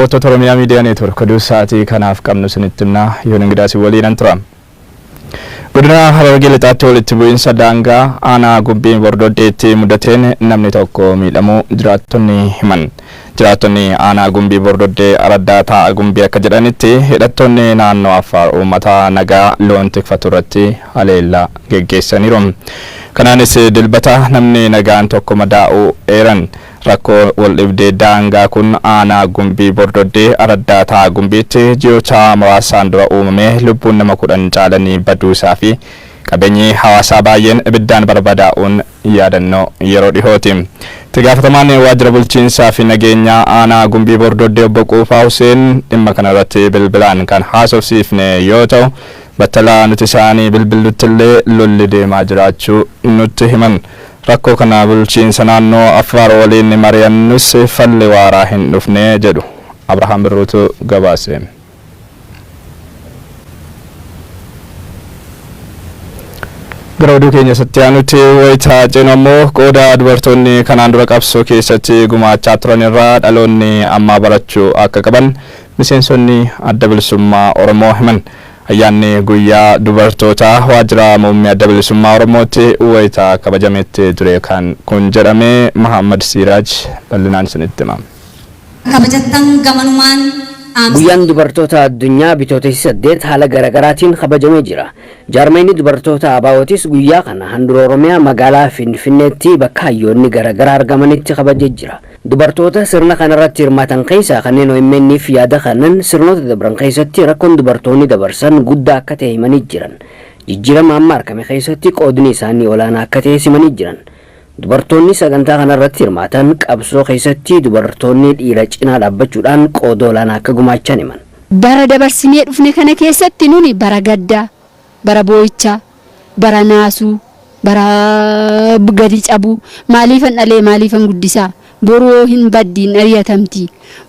Oromiyaa Miidiyaa Neetwoork oduu sa'aatii kanaaf qabnu isinitti himna yoon ingidaasi waliin tura. Godina Harargee Lixaatti walitti bu'iinsa daangaa aanaa Gumbii Bordoddeetti mudateen namni tokko miidhamuu jiraattonni himan. Jiraattonni aanaa Gumbii Bordoddee Araddaa Ta'a Gumbii akka jedhanitti hidhattoonni naannoo Affaar uummata nagaa loon tikfatu irratti haleellaa geggeessaniiru. Kanaanis dilbata namni nagaan tokko madaa'uu eeran. Rakkoo wal dhibdee daangaa kun aanaa Gumbii Bordoddee Araddaa Ta'a Gumbiitti ji'oota muraasaan dura uumame lubbuun nama 10 caalanii baduusaa fi qabeenyi hawaasaa baay'een ibiddaan barbadaa'uun yaadannoo yeroo dhihooti. Itti gaafatamaan waajjira bulchiinsaa fi nageenyaa aanaa Gumbii Bordoddee obbo Quufaa Huseen dhimma kana irratti bilbilaan kan haasofsiifne yoo ta'u battalaa nuti isaanii bilbilutti illee lolli deemaa jiraachuu nutti himan. Rakkoo kana bulchiinsa naannoo Affaar waliin mari'annus falli waaraa hin dhufne jedhu Abrahaam Birruutu gabaase. Gara oduu keenya sattiyanutti wayitaa cinamoo qooda dubartoonni kanaan dura qabsoo keessatti gumaachaa turan irraa dhaloonni ammaa barachuu akka qaban miseensonni adda bilisummaa Oromoo himan. Ayyaanni guyyaa dubartoota waajjira muummee adda bilisummaa Oromootti wayitaa kabajametti ture kan kun jedhame Muhammad Siraaj bal'inaan isinitti hima. Kabajattan gamanumaan Guyyaan dubartoota addunyaa bitootessa 8 haala garaagaraatiin kabajamee jira. Jaarmayni dubartoota Abaawootis guyyaa kana handhuura Oromiyaa magaalaa Finfinneetti bakka hayyoonni garaagaraa argamanitti kabajee jira. Dubartoota sirna kanarratti hirmaatan keessaa kanneen OMN'f yaada kennan sirnoota dabran keessatti rakkoon dubartoonni dabarsan guddaa akka ta'e himanii jiran. Jijjiirama amma argame keessatti qoodni isaanii olaanaa akka ta'e himanii jiran. Dubartoonni sagantaa kanarratti hirmaatan qabsoo keessatti dubartoonni dhiira cinaa dhaabbachuudhaan qooda olaanaa akka gumaachan himan. Bara dabarsinee dhufne kana keessatti nuni bara gaddaa, bara boo'ichaa, bara naasuu, bara gadi cabuu, maaliifan dhalee maaliifan guddisaa, boroo hin baddiin ariyatamti,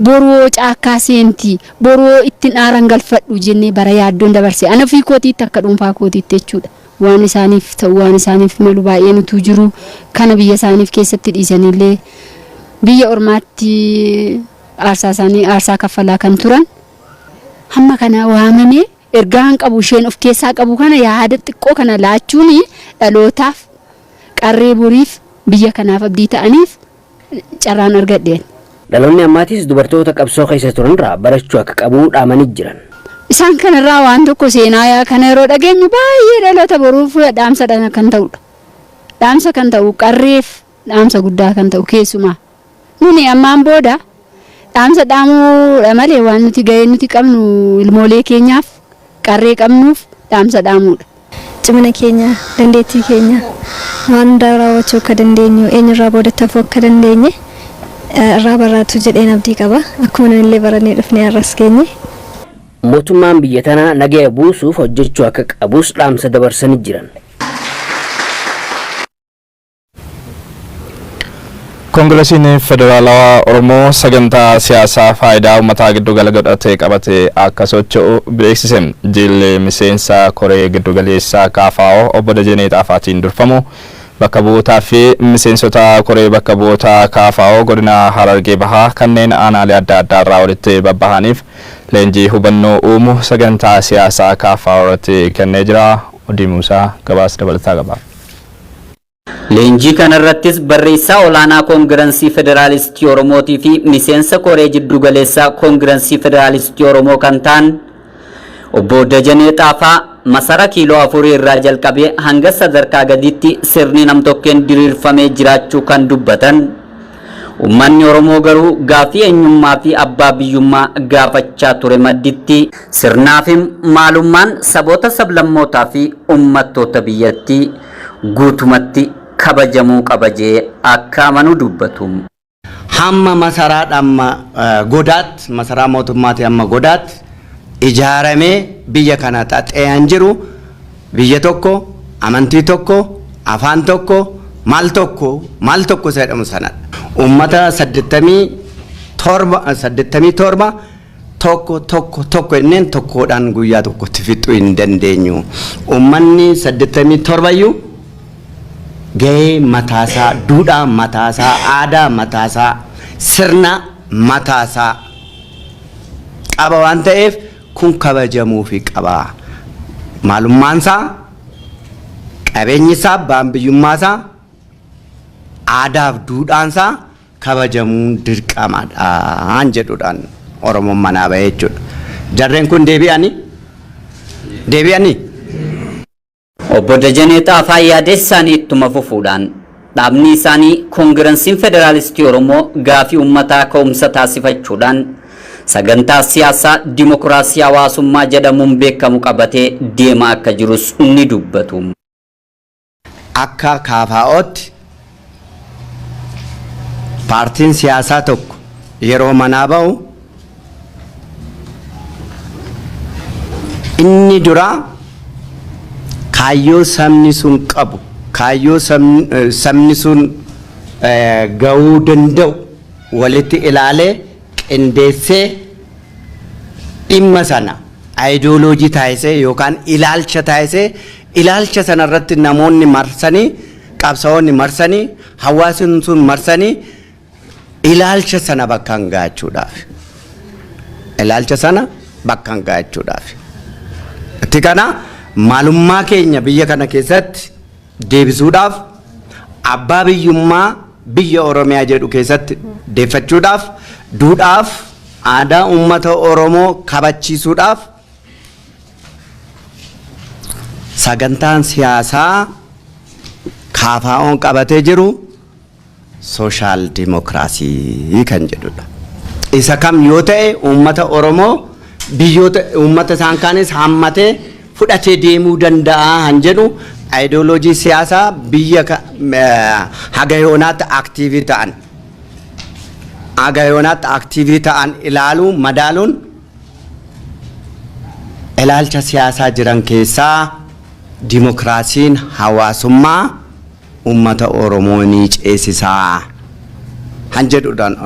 boroo caakkaa seenti, boroo ittiin aaran galfadhu jennee bara yaaddoon dabarse. Ana fi kootiitti akka dhuunfaa kootiitti jechuudha. Waan isaaniif ta'u waan isaaniif malu baay'ee nutu jiru kana biyya isaaniif keessatti dhiisanillee biyya ormaatti aarsaa kaffalaa kan turan hamma kana waamamee ergaan qabu isheen of keessaa qabu kana yaada xiqqoo kana laachuun dhalootaaf qarree boriif biyya kanaaf abdii ta'aniif carraan argadheen. Dhaloonni ammaatis dubartoota qabsoo keessa turanirraa barachuu akka qabu dhaamanii jiran. Isaan kanarraa waan tokko seenaa yaa kana yeroo dhageenyu baay'ee dhaloota boruuf dhaamsa kan ta'udha. Dhaamsa kan ta'u qarreef dhaamsa guddaa kan ta'u keessumaa. Nuni ammaan booda dhaamsa dhaamuudha malee waan nuti gahee nuti qabnu ilmoolee keenyaaf qarree qabnuuf dhaamsa dhaamuudha. Cimina keenya dandeettii keenya waan hundaa raawwachuu akka dandeenyu eenyurraa boodatti hafuu akka dandeenye irraa baraatu jedheen abdii qaba. Akkuma illee barannee dhufnee har'as geenye. Mootummaan biyya tanaa nagaa buusuuf hojjechuu akka qabus dhaamsa dabarsanii jiran. Koongiresiin Federaalawaa Oromoo sagantaa siyaasaa faayidaa uummataa giddu gala godhatee qabate akka socho'u beeksise. Jilli miseensa koree giddu galeessaa KFO obbo Dajanee Xaafaatiin durfamu bakka bu'ootaa fi miseensota koree bakka bu'ootaa KFO godina Harargee Bahaa kanneen aanaalee adda addaa irraa walitti babbahaniif leenjii hubannoo uumu sagantaa siyaasaa KFO irratti kennee jira. Odii Muusaa gabaasa dabalataa qaba. Leenjii kanarrattis barreessaa olaanaa Koongirensii Federaalistii Oromootii fi miseensa koree jiddu galeessaa Koongirensii Federaalistii Oromoo kan ta'an obbo Dajanee Xaafaa masara kiiloo 4 irraa jalqabee hanga sadarkaa gadiitti sirni nam-tokkeen diriirfamee jiraachuu kan dubbatan. Uummanni Oromoo garuu gaafii eenyummaa fi abbaa biyyummaa gaafachaa ture madditti sirnaa fi maalummaan saboota sablammootaa fi uummattoota biyyattii guutumatti kabajamuu qabajee akka amanu dubbatu. Hamma masaraadha amma godaatti masaraa mootummaati amma godaatti ijaaramee biyya kana xaxeeyaan jiru biyya tokko amantii tokko afaan tokko maal tokko jedhamu sana ummata 87 tokko inneen tokkoodhaan guyyaa tokkotti fixuu hin dandeenyu. Ummanni 87 iyyuu gahee mataasaa, duudhaa mataasaa, aadaa mataasaa, sirna mataasaa qaba waan ta'eef kun kabajamuufi qaba. Maalummaan isaa, qabeenyi isaa, abbaan biyyummaa isaa, aadaa fi duudhaan isaa kabajamuun dirqamadhaan jedhuudhaan Oromoon manaa bahee jechuudha. Jarreen kun deebi'anii Obbo Dajanee Xaafaa yaada isaanii ittuma fufuudhaan dhaabni isaanii Koongiransiin Federaalistii Oromoo gaafii uummataa ka'umsa taasifachuudhaan sagantaa siyaasaa dimokiraasii hawaasummaa jedhamuun beekamu qabatee deemaa akka jirus ni dubbatu. Akka KFO'tti paartiin siyaasaa tokko yeroo manaa bahu inni dura kaayyoo sabni sun qabu, kaayyoo sabni sun gahuu danda'u walitti ilaalee qindeessee dhimma sana aayidooloojii taasisee yookaan ilaalcha taasisee ilaalcha sana irratti namoonni marsanii, qabsaa'onni marsanii, hawaasni sun marsanii ilaalcha sana bakkaan ga'achuudhaaf. Ilaalcha sana bakkaan ga'achuudhaaf. Itti kana maalummaa keenya biyya kana keessatti deebisuudhaaf abbaa biyyummaa biyya Oromiyaa jedhu keessatti deeffachuudhaaf duudhaaf aadaa uummata Oromoo kabachiisuudhaaf sagantaan siyaasaa KFO'n qabatee jiru sooshaal dimokiraasii kan jedhudha. Isa kam yoo ta'e uummata Oromoo biyyoota uummata isaan kaanis hammatee fudhatee deemuu danda'a han jedhu aayidooloojii siyaasaa biyya haga yoonaatti aktiivii ta'an ilaaluu madaaluun ilaalcha siyaasaa jiran keessaa dimokiraasiin hawaasummaa uummata Oromoo ni ceesisaa han jedhuudhaan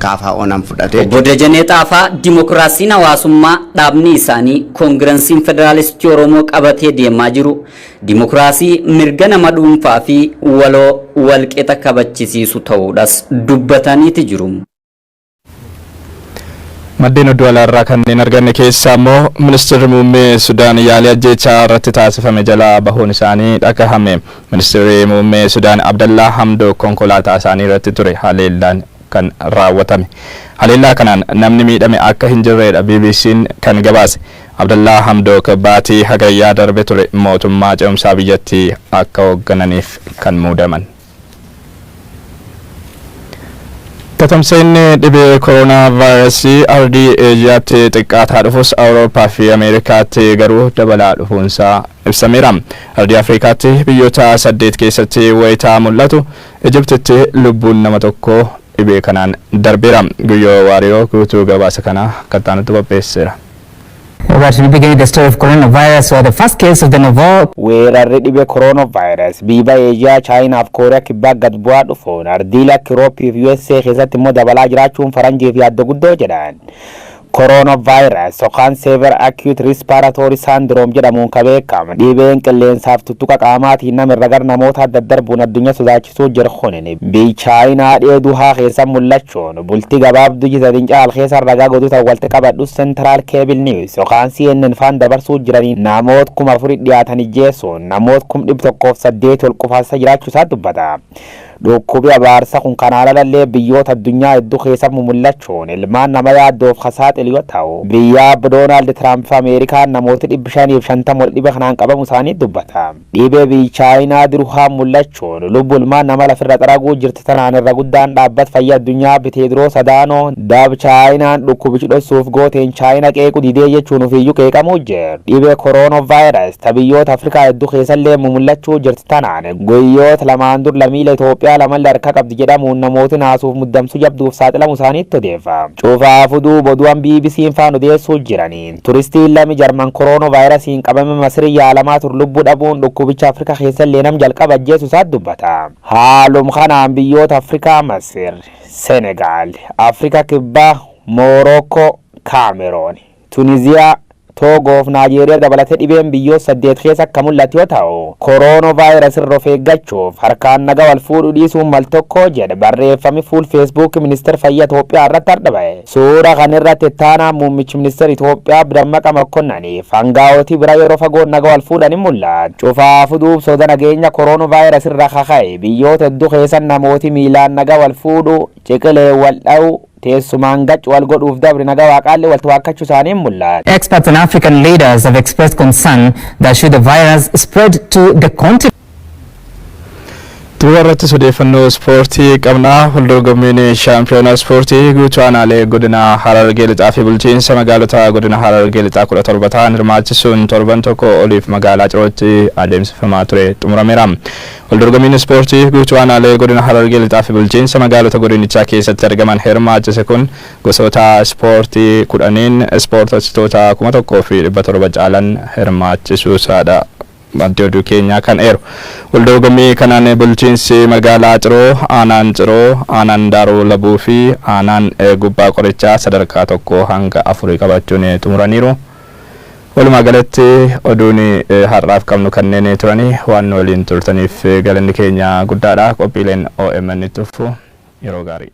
KFO'n fudhatee. Obbo Dajanee Xaafaa dimokiraasiin hawaasummaa dhaabni isaanii Koongiransiin Federaalistii Oromoo qabatee deemaa jiru dimokiraasii mirga nama dhuunfaa fi waloo walqixa kabachisiisu ta'uudhas dubbataniiti jiru. Maddeen oduu alaarraa kanneen arganne keessaa immoo ministeerri muummee Sudaan yaalii ajjeechaa irratti taasifame jalaa bahuun isaanii dhagahame. Ministeerri muummee Sudaan Abdallaa Hamdoo konkolaataa isaanii irratti ture haleellaan kan raawwatame. Haleellaa kanaan namni miidhame akka hin jirredha BBC'n kan gabaase. Abdallaa Hamdoo baatii hagayyaa darbe ture mootummaa ce'umsaa biyyattii akka hooggananiif kan muudaman. Tatamsa'inni dhibee koronaa vaayirasii ardii Eeshiyaatti xiqqaataa dhufus Awurooppaa fi Ameerikaatti garuu dabalaa dhufuunsaa ibsameera. Ardii Afrikaatti biyyoota 8 keessatti wayitaa mul'atu Ijiptitti lubbuun nama tokko dhibee kanaan darbeera. Guyyoo Waariyoo guutuu gabaasa kanaa kattaanutti qopheesseera. We begin the story of coronavirus or the first case of the novel. Weerarri dhibee coronavirus biyya Eeshiyaa, Chaayinaa fi Kooriyaa kibbaa gad bu'aa dhufuun ardii akka Yurooppii fi USA keessatti immoo dabalaa jiraachuun faranjiif yaadda guddoo jedhan. Coronavirus yookaan Severe Acute Respiratory Syndrome jedhamuun kan beekamu dhibeen qilleensaaf tuttuqa qaamaatiin namarra gara namoota adda darbuun addunyaa sodaachisuu jiru kunin biyya Chaayinaa dheeduu haa keessa mul'achuun bultii gabaabduu jitatiin caal keessa ragaa godhu ta'u walitti qabadhu Central Cable News yookaan CNN faan dabarsuu jiranii namoota 4,000 dhiyaatan ijjeessuun namoota 1,108 ol qufaasa jiraachuu isaa dubbata. Dhukkubi abaarsa kun kanaala lallee biyyoota addunyaa hedduu keessa mul'achuun ilmaan nama yaaddoof saaxilu yoo ta'u biyya Donald Trump Ameerikaan namoota 550 ol dhibee kanaan qabamu isaanii dubbata. Dhibee biyya Chaayinaa diruhaa mul'achuun lubbuu ilmaan nama lafirra xaraguu jirti tanaan irra guddaan dhaabbata fayyaa addunyaa Teedros Adhanom dab Chaayinaan dhukkubichi dhoksuuf gooteen Chaayinaa qeequu didee jechuun ofiiyyuu qeeqamuu jira. Dhibee coronavirus biyyoota Afrikaa hedduu keessallee mul'achuu jirti tanaan guyyoota lamaan dur lammiilee Itoophiyaa laman harka qabdi jedhamuun namooti naasuuf muddamsuu jabduuf saaxilamu isaaniitti odeeffama. Cufaafuu duuba oduun BBC'n faan odeessuu jiraniin turistiin lami Jarman coronavirasiin qabame Masrii yaalamaa tur lubbuu dhabuun dhukkubicha Afrikaa keessallee nam jalqaba ajjeesu isaa dubbata. Haaluma kanaan biyyoota Afrikaa Masir, Senegaal, Afrikaa Kibbaa, Moorookoo, Kaameroon, Tuniziyaa, Toogoof Naajeeriyaa dabalatee dhibeen biyyoota 8 keessa akka mul'atu yoo ta'u kooroonavaayirasii irraa of eeggachuuf harkaan nagaa wal fuudhuu dhiisuun mal tokko jedha barreeffamni fuul feesbuuk ministeera fayyaa Itoophiyaa irratti argame. Suura kana irratti ittaanaa muummichi ministeera Itoophiyaa Dammaqa Mokkonnanii fangaa'otii bira yeroo fagoo nagaa wal fuudhan mul'ata. Cufaafuu duubsota nageenya kooroonavaayirasii irraa kaka'e biyyoota hedduu keessa namooti miilaan nagaa wal fuudhuu ciqilee wal dha'u teessumaan gac wal godhuuf dabre nagaa waaqaallee wal tawaakkachuu isaanii mul'ata. Experts and African leaders have expressed concern that should the virus spread to the continent. Dubarratti odeeffannoo ispoortii qabna. Waldorgommiin shaampiyoonaa ispoortii guutuu aanaalee godina Harargee lixaa fi bulchiinsa magaalota godina Harargee lixaa 17 ta'an hirmaachisuun torban tokko oliif magaalaa Cirootti adeemsifamaa ture xumurameera. Waldorgommiin ispoortii guutuu aanaalee godina Harargee lixaa fi bulchiinsa magaalota godinichaa keessatti argaman hirmaachise kun gosoota ispoortii 10 ispoortessitoota 1,700 caalan hirmaachisuusaadha. Wanti oduu keenya kan eeru waldorgommii kanaan bulchiinsi magaalaa Ciroo, aanaan Ciroo, aanaan Daaroo Labuu fi aanaan Gubbaa Qorichaa sadarkaa 1 hanga 4 qabachuun xumuraniiru. Walumaa galatti oduun har'aaf qabnu kanneen turanii waan waliin turtaniif galanni keenya guddaadha. Qophiileen OMN itti fufu yeroo gaarii.